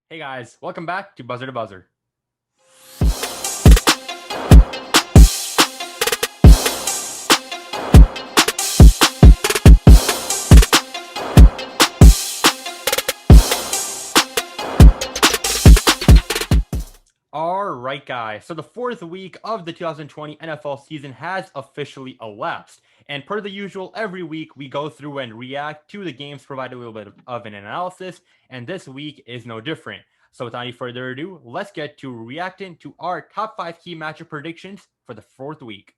Hey guys, welcome back to Buzzer to Buzzer. All right, guys. So the fourth week of the 2020 NFL season has officially elapsed. And per the usual, every week we go through and react to the games, provide a little bit of an analysis, and this week is no different. So without any further ado, let's get to reacting to our top five key matchup predictions for the fourth week.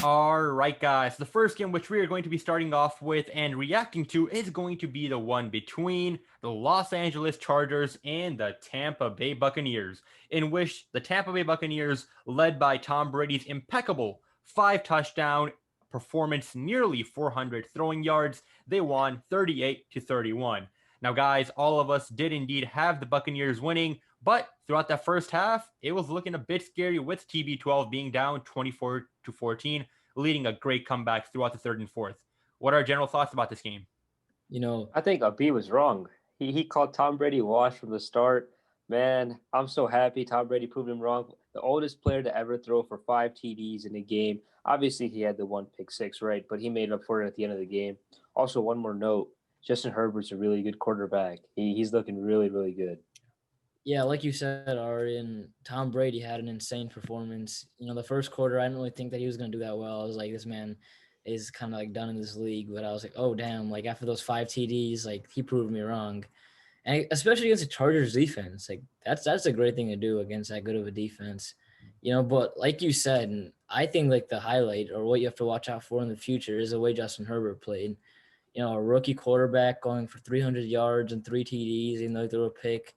All right, guys. The first game which we are going to be starting off with and reacting to is going to be the one between the Los Angeles Chargers and the Tampa Bay Buccaneers, in which the Tampa Bay Buccaneers, led by Tom Brady's impeccable 5 touchdown performance, nearly 400 throwing yards, they won 38-31. Now, guys, all of us did indeed have the Buccaneers winning, but throughout that first half, it was looking a bit scary with TB12 being down 24-14, leading a great comeback throughout the third and fourth. What are our general thoughts about this game? You know, I think B was wrong. He called Tom Brady washed from the start. Man, I'm so happy Tom Brady proved him wrong. The oldest player to ever throw for 5 TDs in a game. Obviously, he had the one pick six, right? But he made up for it at the end of the game. Also, one more note: Justin Herbert's a really good quarterback. He's looking really, really good. yeah, like you said, Ari, and Tom Brady had an insane performance. The first quarter, I didn't really think that he was going to do that well. I was like, this man is kind of like done in this league. But I was like, oh, damn, like after those 5 TDs, like he proved me wrong. And especially against the Chargers defense, like that's a great thing to do against that good of a defense. But like you said, and I think like the highlight or what you have to watch out for in the future is the way Justin Herbert played. A rookie quarterback going for 300 yards and 3 TDs, even though he threw a pick.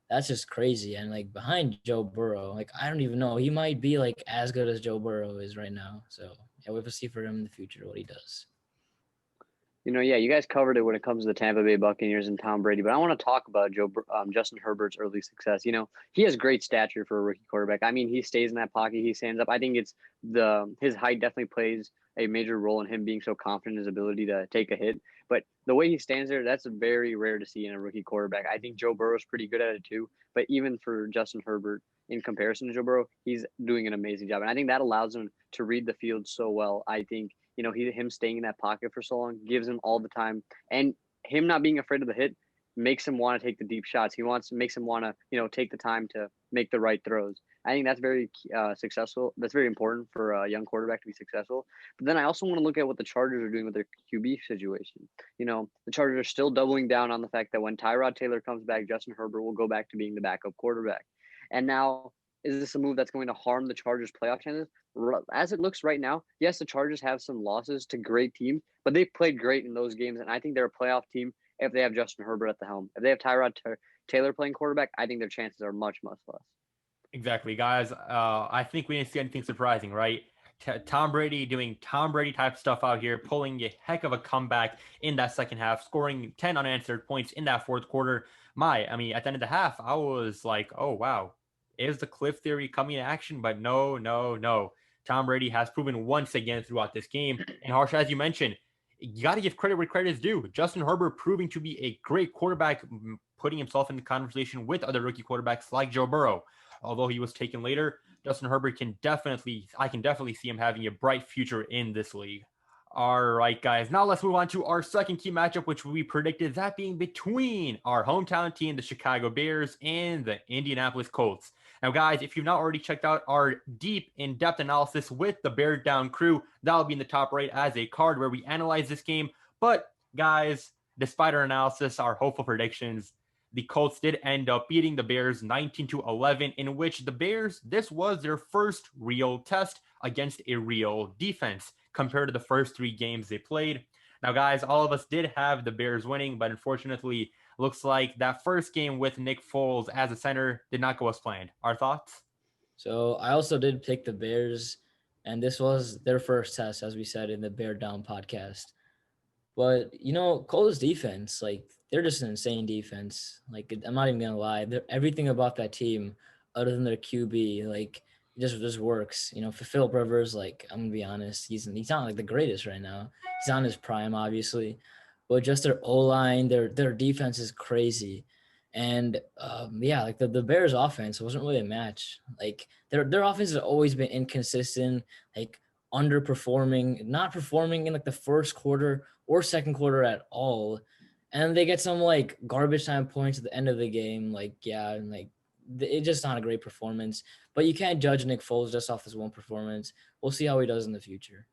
That's just crazy. And like behind Joe Burrow, like I don't even know. He might be like as good as Joe Burrow is right now. So yeah, we have to see for him in the future what he does. Yeah, you guys covered it when it comes to the Tampa Bay Buccaneers and Tom Brady, but I want to talk about Justin Herbert's early success. He has great stature for a rookie quarterback. I mean, he stays in that pocket, he stands up. I think it's his height definitely plays a major role in him being so confident in his ability to take a hit. But the way he stands there, that's very rare to see in a rookie quarterback. I think Joe Burrow's pretty good at it too, but even for Justin Herbert, in comparison to Joe Burrow, he's doing an amazing job, and I think that allows him to read the field so well. I think him staying in that pocket for so long gives him all the time, and him not being afraid of the hit makes him want to take the deep shots. Makes him want to take the time to make the right throws. I think that's very successful. That's very important for a young quarterback to be successful. But then I also want to look at what the Chargers are doing with their QB situation. The Chargers are still doubling down on the fact that when Tyrod Taylor comes back, Justin Herbert will go back to being the backup quarterback. And now, is this a move that's going to harm the Chargers' playoff chances? As it looks right now, yes, the Chargers have some losses to great teams, but they've played great in those games, and I think they're a playoff team if they have Justin Herbert at the helm. If they have Tyrod Taylor playing quarterback, I think their chances are much, much less. Exactly, guys. I think we didn't see anything surprising, right? Tom Brady doing Tom Brady type stuff out here, pulling a heck of a comeback in that second half, scoring 10 unanswered points in that fourth quarter. I mean, at the end of the half, I was like, oh, wow, is the Cliff Theory coming to action? But no, no, no. Tom Brady has proven once again throughout this game. And Harsh, as you mentioned, you got to give credit where credit is due. Justin Herbert proving to be a great quarterback, putting himself in the conversation with other rookie quarterbacks like Joe Burrow. Although he was taken later, Justin Herbert I can definitely see him having a bright future in this league. All right, guys. Now let's move on to our second key matchup, which we predicted, that being between our hometown team, the Chicago Bears, and the Indianapolis Colts. Now, guys, if you've not already checked out our deep, in-depth analysis with the Bear Down crew, that'll be in the top right as a card where we analyze this game. But, guys, despite our analysis, our hopeful predictions, the Colts did end up beating the Bears 19-11, in which the Bears, this was their first real test against a real defense compared to the first 3 games they played. Now, guys, all of us did have the Bears winning, but unfortunately, looks like that first game with Nick Foles as a center did not go as planned. Our thoughts? So I also did pick the Bears, and this was their first test, as we said in the Bear Down podcast. But Cole's defense, like they're just an insane defense. Like I'm not even gonna lie, everything about that team, other than their QB, like just works. For Philip Rivers, like I'm gonna be honest, he's not like the greatest right now. He's on his prime, obviously, but just their O-line, their defense is crazy. And like the Bears offense wasn't really a match. Like their offense has always been inconsistent, like underperforming, not performing in like the first quarter or second quarter at all. And they get some like garbage time points at the end of the game. Like, yeah, and like it's just not a great performance. But you can't judge Nick Foles just off this one performance. We'll see how he does in the future.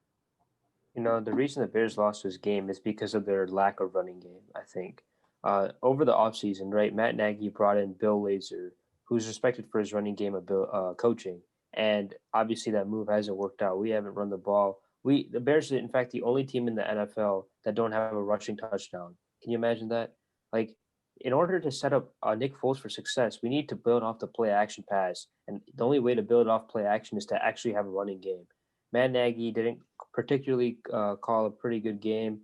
The reason the Bears lost this game is because of their lack of running game, I think. Over the offseason, right, Matt Nagy brought in Bill Lazor, who's respected for his running game of coaching. And obviously that move hasn't worked out. We haven't run the ball. The Bears are, in fact, the only team in the NFL that don't have a rushing touchdown. Can you imagine that? Like, in order to set up Nick Foles for success, we need to build off the play action pass. And the only way to build off play action is to actually have a running game. Matt Nagy didn't particularly call a pretty good game,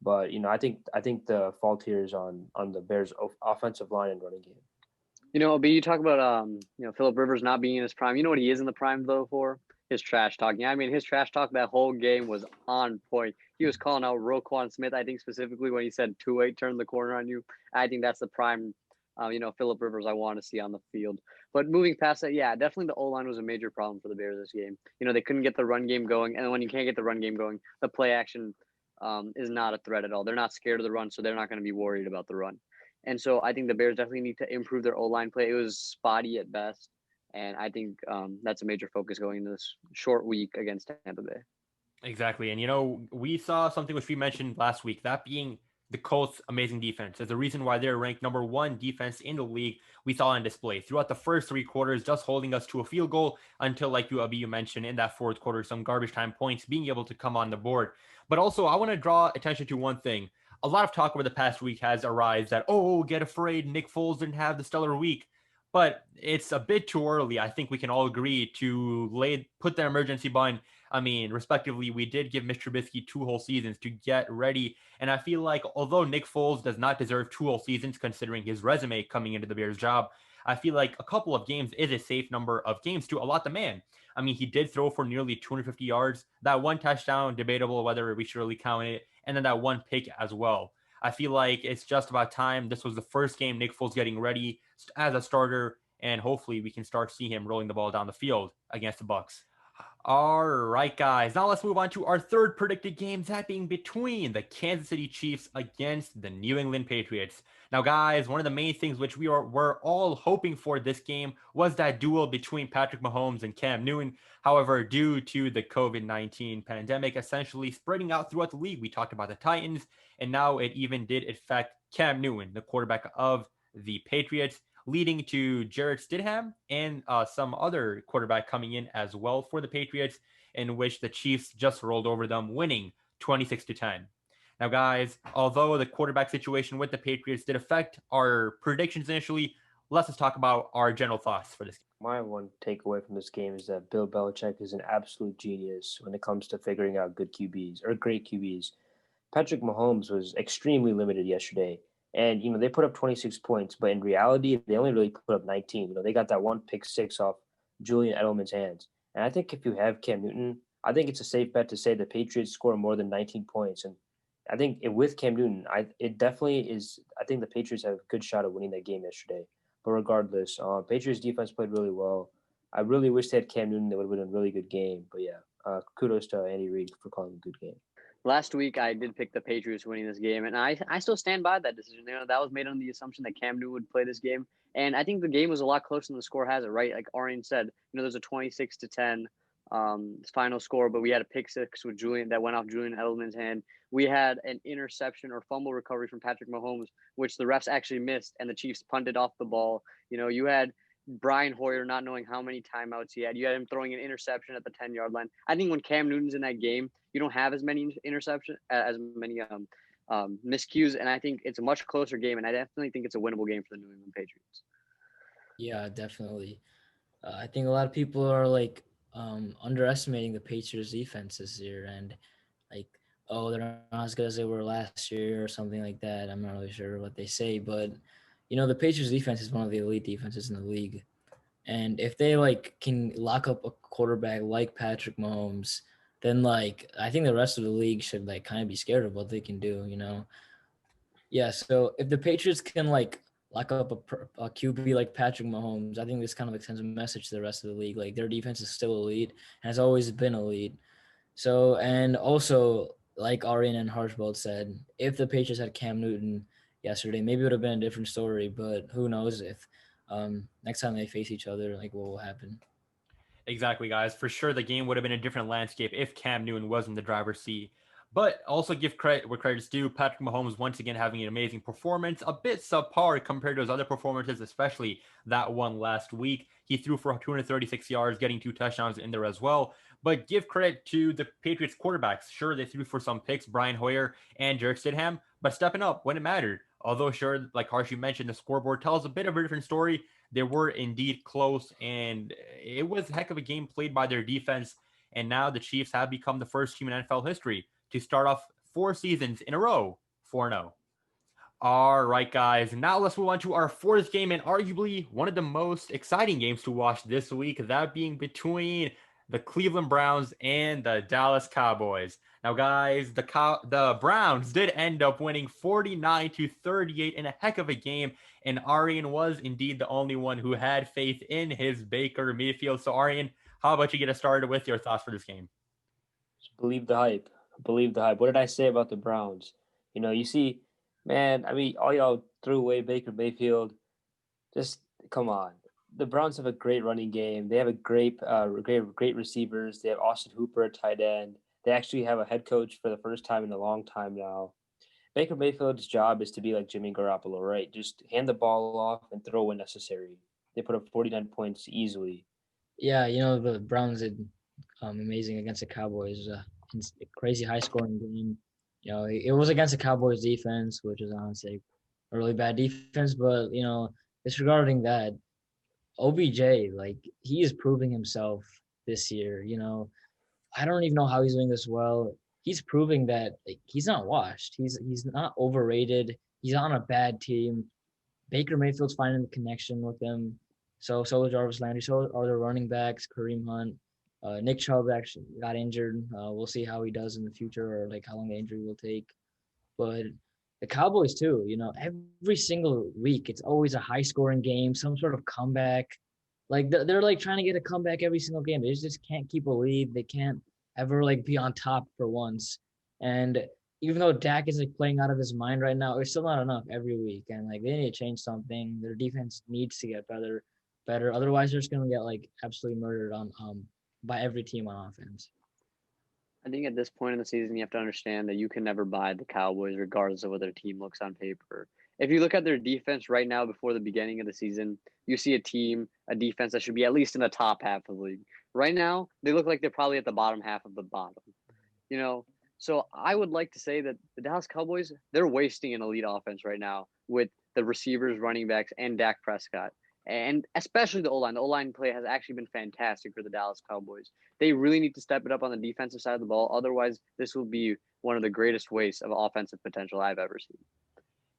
but I think the fault here is on the Bears' offensive line and running game. But you talk about Philip Rivers not being in his prime. You know what he is in the prime though for? His trash talking. I mean, his trash talk that whole game was on point. He was calling out Roquan Smith, I think specifically when he said 2-8 turned the corner on you. I think that's the prime Philip Rivers I want to see on the field. But moving past that, yeah, definitely the O-line was a major problem for the Bears this game. They couldn't get the run game going, and when you can't get the run game going, the play action is not a threat at all. They're not scared of the run, so they're not going to be worried about the run. And so I think the Bears definitely need to improve their O-line play. It was spotty at best, and I think that's a major focus going into this short week against Tampa Bay. Exactly. And, we saw something which we mentioned last week, that being the Colts' amazing defense. There's a reason why they're ranked number 1 defense in the league. We saw on display throughout the first 3 quarters, just holding us to a field goal until, like you mentioned, in that fourth quarter, some garbage time points being able to come on the board. But also, I want to draw attention to one thing. A lot of talk over the past week has arisen that, get afraid, Nick Foles didn't have the stellar week. But it's a bit too early. I think we can all agree to put the emergency button. I mean, respectively, we did give Mr. Trubisky 2 whole seasons to get ready. And I feel like although Nick Foles does not deserve 2 whole seasons considering his resume coming into the Bears job, I feel like a couple of games is a safe number of games to allot the man. I mean, he did throw for nearly 250 yards. That 1 touchdown, debatable whether we should really count it. And then that 1 pick as well. I feel like it's just about time. This was the first game Nick Foles getting ready as a starter, and hopefully we can start seeing him rolling the ball down the field against the Bucs. All right, guys. Now let's move on to our third predicted game, that being between the Kansas City Chiefs against the New England Patriots. Now, guys, one of the main things which were all hoping for this game was that duel between Patrick Mahomes and Cam Newton. However, due to the COVID-19 pandemic essentially spreading out throughout the league, we talked about the Titans, and now it even did affect Cam Newton, the quarterback of the Patriots, leading to Jarrett Stidham and some other quarterback coming in as well for the Patriots, in which the Chiefs just rolled over them, winning 26-10. Now, guys, although the quarterback situation with the Patriots did affect our predictions initially, let's just talk about our general thoughts for this game. My one takeaway from this game is that Bill Belichick is an absolute genius when it comes to figuring out good QBs or great QBs. Patrick Mahomes was extremely limited yesterday. And, they put up 26 points, but in reality, they only really put up 19. They got that 1 pick 6 off Julian Edelman's hands. And I think if you have Cam Newton, I think it's a safe bet to say the Patriots score more than 19 points. And I think with Cam Newton, it definitely is. I think the Patriots have a good shot of winning that game yesterday. But regardless, Patriots defense played really well. I really wish they had Cam Newton. They would have been a really good game. But yeah, kudos to Andy Reid for calling a good game. Last week, I did pick the Patriots winning this game, and I still stand by that decision. That was made on the assumption that Cam Newton would play this game, and I think the game was a lot closer than the score has it, right? Like Arian said, there's a 26-10 final score, but we had a pick 6 with Julian that went off Julian Edelman's hand. We had an interception or fumble recovery from Patrick Mahomes, which the refs actually missed, and the Chiefs punted off the ball. You had Brian Hoyer not knowing how many timeouts he had. You had him throwing an interception at the 10-yard line. I think when Cam Newton's in that game, you don't have as many miscues, and I think it's a much closer game, and I definitely think it's a winnable game for the New England Patriots. Yeah, definitely. I think a lot of people are underestimating the Patriots defense this year, and they're not as good as they were last year or something like that. I'm not really sure what they say, but the Patriots defense is one of the elite defenses in the league. And if they can lock up a quarterback like Patrick Mahomes, then I think the rest of the league should kind of be scared of what they can do. Yeah, so if the Patriots can like lock up a QB like Patrick Mahomes, I think this kind of like sends a message to the rest of the league. Like their defense is still elite and has always been elite. So and also like Arian and Harsh both said, if the Patriots had Cam Newton yesterday, maybe it would have been a different story. But who knows if next time they face each other, like what will happen. Exactly, guys. For sure, the game would have been a different landscape if Cam Newton was in the driver's seat. But also give credit where credit's due. Patrick Mahomes once again having an amazing performance, a bit subpar compared to his other performances, especially that one last week. He threw for 236 yards, getting 2 touchdowns in there as well. But give credit to the Patriots quarterbacks. Sure, they threw for some picks, Brian Hoyer and Jarek Stidham, but stepping up when it mattered. Although, sure, like Harsh, mentioned, the scoreboard tells a bit of a different story. They were indeed close, and it was a heck of a game played by their defense. And now the Chiefs have become the first team in NFL history to start off 4 seasons in a row 4-0. All right, guys. Now let's move on to our 4th game, and arguably one of the most exciting games to watch this week, that being between the Cleveland Browns and the Dallas Cowboys. Now, guys, the Browns did end up winning 49-38 in a heck of a game, and Arian was indeed the only one who had faith in his Baker Mayfield. So, Arian, how about you get us started with your thoughts for this game? Just believe the hype. Believe the hype. What did I say about the Browns? You see, man, I mean, all y'all threw away Baker Mayfield. Just come on. The Browns have a great running game. They have a great receivers. They have Austin Hooper at tight end. They actually have a head coach for the first time in a long time now. Baker Mayfield's job is to be like Jimmy Garoppolo, right? Just hand the ball off and throw when necessary. They put up 49 points easily. Yeah, the Browns did amazing against the Cowboys. It's a crazy high scoring game. It was against the Cowboys defense, which is honestly a really bad defense. But disregarding that, OBJ, like he is proving himself this year. I don't even know how he's doing this well. He's proving that like, he's not washed. He's not overrated. He's on a bad team. Baker Mayfield's finding the connection with him. So is Jarvis Landry. So are the running backs, Kareem Hunt. Nick Chubb actually got injured. We'll see how he does in the future or like how long the injury will take. But the Cowboys too, every single week it's always a high scoring game, some sort of comeback. Like they're like trying to get a comeback every single game. They just can't keep a lead. They can't ever like be on top for once. And even though Dak is like playing out of his mind right now, it's still not enough every week. And like they need to change something. Their defense needs to get better. Otherwise, they're just gonna get like absolutely murdered on by every team on offense. I think at this point in the season, you have to understand that you can never buy the Cowboys regardless of what their team looks on paper. If you look at their defense right now before the beginning of the season, you see a defense that should be at least in the top half of the league. Right now, they look like they're probably at the bottom half of the bottom. So I would like to say that the Dallas Cowboys, they're wasting an elite offense right now with the receivers, running backs, and Dak Prescott. And especially the O-line. The O-line play has actually been fantastic for the Dallas Cowboys. They really need to step it up on the defensive side of the ball. Otherwise, this will be one of the greatest wastes of offensive potential I've ever seen.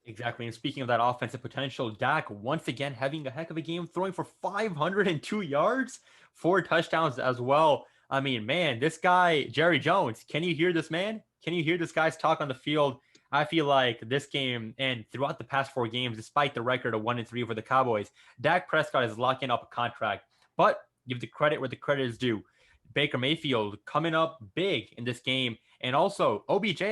Exactly. And speaking of that offensive potential, Dak once again having a heck of a game, throwing for 502 yards, 4 touchdowns as well. I mean, man, this guy, Jerry Jones, can you hear this man? Can you hear this guy's talk on the field? I feel like this game and throughout the past 4 games, despite the record of 1-3 for the Cowboys, Dak Prescott is locking up a contract. But give the credit where the credit is due. Baker Mayfield coming up big in this game. And also, OBJ,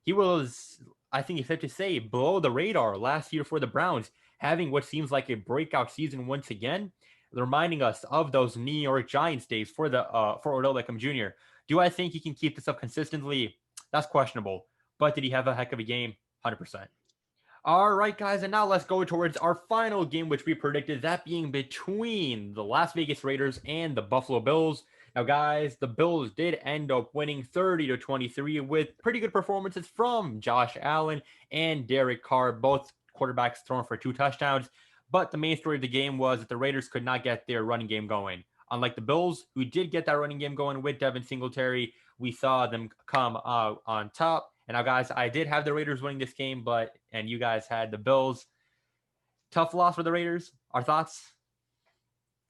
he was, I think it's safe to say, below the radar last year for the Browns, having what seems like a breakout season once again, reminding us of those New York Giants days for Odell Beckham Jr. Do I think he can keep this up consistently? That's questionable. But did he have a heck of a game? 100%. All right, guys, and now let's go towards our final game, which we predicted, that being between the Las Vegas Raiders and the Buffalo Bills. Now, guys, the Bills did end up winning 30-23 with pretty good performances from Josh Allen and Derek Carr, both quarterbacks thrown for 2 touchdowns. But the main story of the game was that the Raiders could not get their running game going. Unlike the Bills, who did get that running game going with Devin Singletary, we saw them come out on top. And now, guys, I did have the Raiders winning this game, and you guys had the Bills. Tough loss for the Raiders. Our thoughts?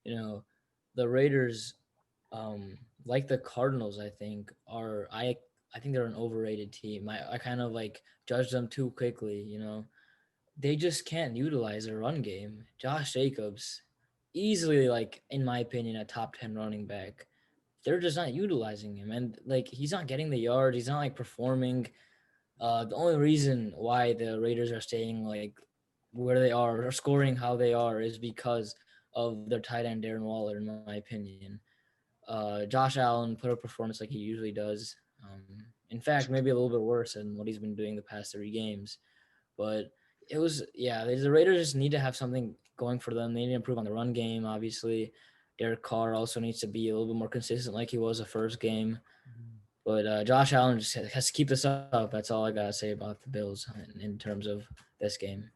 The Raiders, like the Cardinals, I think, I think they're an overrated team. I kind of like judge them too quickly. They just can't utilize their run game. Josh Jacobs, easily like in my opinion a top 10 running back. They're just not utilizing him, and like he's not getting the yards. He's not like performing. The only reason why the Raiders are staying like where they are or scoring how they are is because of their tight end Darren Waller, in my opinion. Josh Allen put a performance like he usually does. In fact, maybe a little bit worse than what he's been doing the past 3 games. But the Raiders just need to have something going for them. They need to improve on the run game, obviously. Derek Carr also needs to be a little bit more consistent like he was the first game. But Josh Allen just has to keep this up. That's all I got to say about the Bills in terms of this game.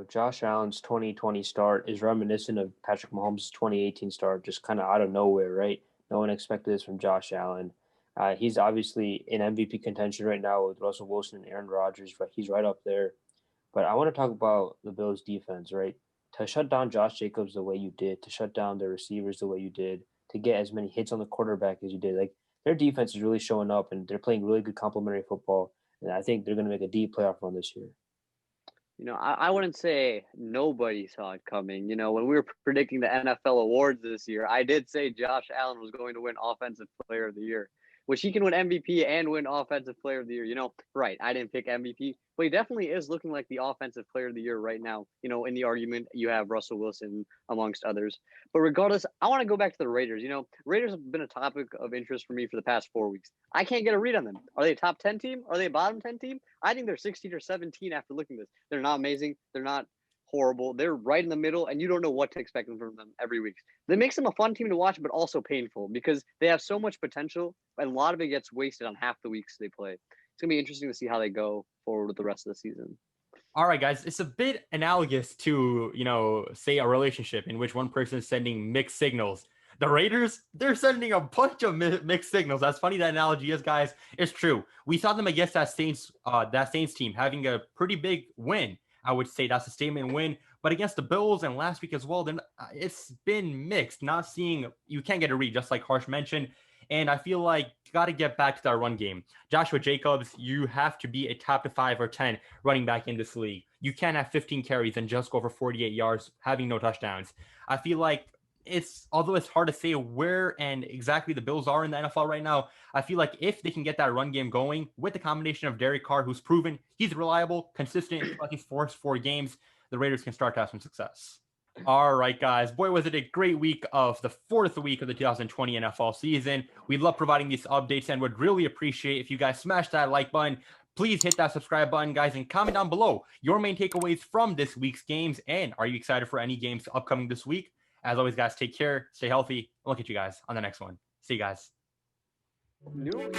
Josh Allen's 2020 start is reminiscent of Patrick Mahomes' 2018 start, just kind of out of nowhere, right? No one expected this from Josh Allen. He's obviously in MVP contention right now with Russell Wilson and Aaron Rodgers. He's right up there. But I want to talk about the Bills' defense, right? To shut down Josh Jacobs the way you did, to shut down their receivers the way you did, to get as many hits on the quarterback as you did. Like, their defense is really showing up, and they're playing really good complementary football. And I think they're going to make a deep playoff run this year. I wouldn't say nobody saw it coming. When we were predicting the NFL awards this year, I did say Josh Allen was going to win Offensive Player of the Year, which he can win MVP and win Offensive Player of the Year. Right, I didn't pick MVP, but he definitely is looking like the Offensive Player of the Year right now. In the argument, you have Russell Wilson amongst others. But regardless, I want to go back to the Raiders. Raiders have been a topic of interest for me for the past 4 weeks. I can't get a read on them. Are they a top 10 team? Are they a bottom 10 team? I think they're 16 or 17 after looking at this. They're not amazing. They're not horrible. They're right in the middle, and you don't know what to expect from them every week. That makes them a fun team to watch, but also painful because they have so much potential, and a lot of it gets wasted on half the weeks they play. It's going to be interesting to see how they go forward with the rest of the season. All right, guys, it's a bit analogous to, say a relationship in which one person is sending mixed signals. The Raiders, they're sending a bunch of mixed signals. That's funny that analogy is, guys. It's true. We saw them against that Saints team having a pretty big win. I would say that's a statement win. But against the Bills and last week as well, then it's been mixed. You can't get a read, just like Harsh mentioned. And I feel like you got to get back to that run game. Joshua Jacobs, you have to be a top 5 or 10 running back in this league. You can't have 15 carries and just go for 48 yards, having no touchdowns. I feel like although it's hard to say where and exactly the Bills are in the NFL right now, I feel like if they can get that run game going with the combination of Derek Carr, who's proven he's reliable, consistent in these first 4 games, the Raiders can start to have some success. All right, guys. Boy, was it a great week of the 4th week of the 2020 NFL season. We love providing these updates and would really appreciate if you guys smash that like button. Please hit that subscribe button, guys, and comment down below your main takeaways from this week's games. And are you excited for any games upcoming this week? As always, guys, take care, stay healthy. I'll look at you guys on the next one. See you guys. No.